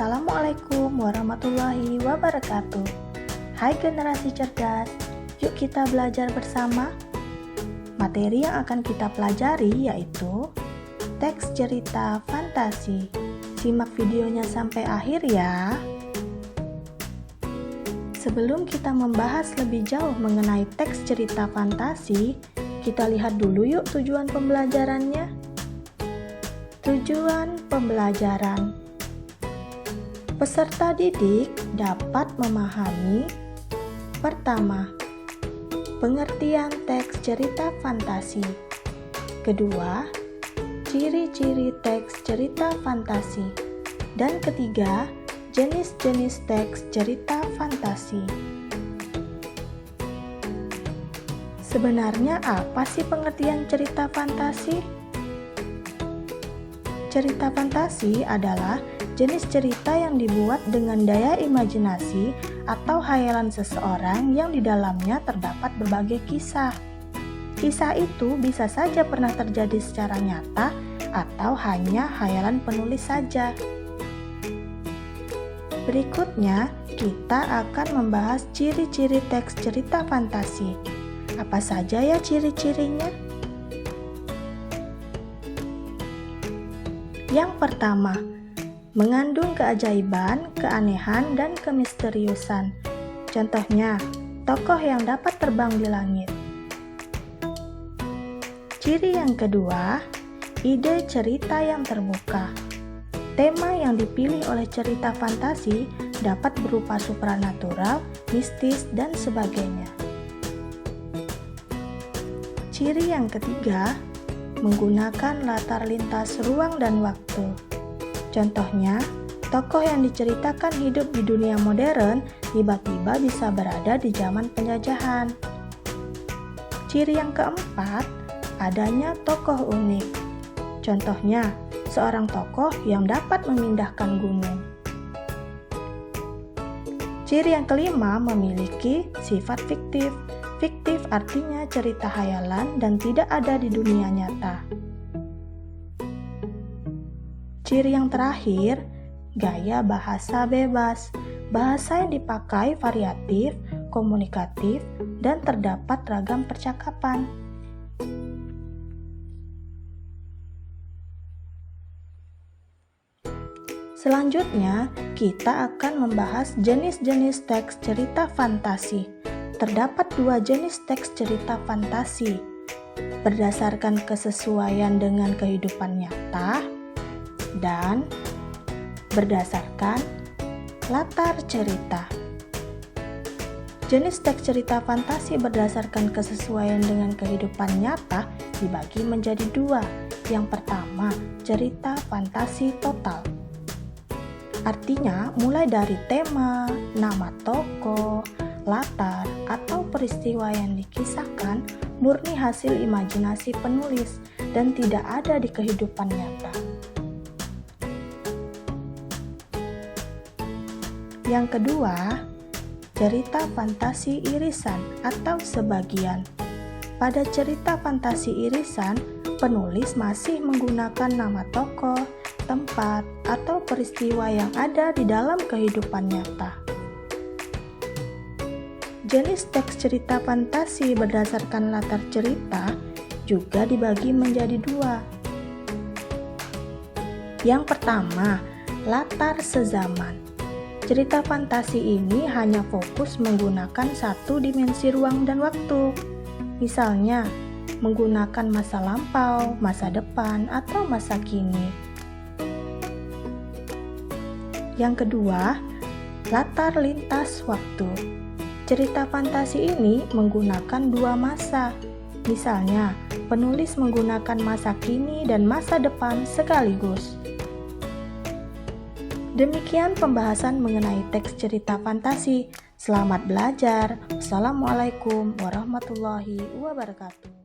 Assalamualaikum warahmatullahi wabarakatuh. Hai generasi cerdas, yuk kita belajar bersama. Materi yang akan kita pelajari yaitu teks cerita fantasi. Simak videonya sampai akhir ya. Sebelum kita membahas lebih jauh mengenai teks cerita fantasi, kita lihat dulu yuk tujuan pembelajarannya. Tujuan pembelajaran: peserta didik dapat memahami: pertama, pengertian teks cerita fantasi; kedua, ciri-ciri teks cerita fantasi; dan ketiga, jenis-jenis teks cerita fantasi. Sebenarnya apa sih pengertian cerita fantasi? Cerita fantasi adalah jenis cerita yang dibuat dengan daya imajinasi atau khayalan seseorang yang di dalamnya terdapat berbagai kisah. Kisah itu bisa saja pernah terjadi secara nyata atau hanya khayalan penulis saja. Berikutnya, kita akan membahas ciri-ciri teks cerita fantasi. Apa saja ya ciri-cirinya? Yang pertama, mengandung keajaiban, keanehan, dan kemisteriusan. Contohnya, tokoh yang dapat terbang di langit. Ciri yang kedua, ide cerita yang terbuka. Tema yang dipilih oleh cerita fantasi dapat berupa supranatural, mistis, dan sebagainya. Ciri yang ketiga, menggunakan latar lintas ruang dan waktu. Contohnya, tokoh yang diceritakan hidup di dunia modern tiba-tiba bisa berada di zaman penjajahan. Ciri yang keempat, adanya tokoh unik. Contohnya, seorang tokoh yang dapat memindahkan gunung. Ciri yang kelima, memiliki sifat fiktif. Fiktif artinya cerita khayalan dan tidak ada di dunia nyata. Ciri yang terakhir, gaya bahasa bebas. Bahasa yang dipakai variatif, komunikatif, dan terdapat ragam percakapan. Selanjutnya, kita akan membahas jenis-jenis teks cerita fantasi. Terdapat dua jenis teks cerita fantasi, berdasarkan kesesuaian dengan kehidupan nyata dan berdasarkan latar cerita. Jenis teks cerita fantasi berdasarkan kesesuaian dengan kehidupan nyata dibagi menjadi dua. Yang pertama, cerita fantasi total. Artinya, mulai dari tema, nama tokoh, latar, atau peristiwa yang dikisahkan murni hasil imajinasi penulis dan tidak ada di kehidupan nyata. Yang kedua, cerita fantasi irisan atau sebagian. Pada cerita fantasi irisan, penulis masih menggunakan nama tokoh, tempat, atau peristiwa yang ada di dalam kehidupan nyata. Jenis teks cerita fantasi berdasarkan latar cerita juga dibagi menjadi dua. Yang pertama, latar sezaman. Cerita fantasi ini hanya fokus menggunakan satu dimensi ruang dan waktu. Misalnya, menggunakan masa lampau, masa depan, atau masa kini. Yang kedua, latar lintas waktu. Cerita fantasi ini menggunakan dua masa. Misalnya, penulis menggunakan masa kini dan masa depan sekaligus. Demikian pembahasan mengenai teks cerita fantasi. Selamat belajar. Wassalamualaikum warahmatullahi wabarakatuh.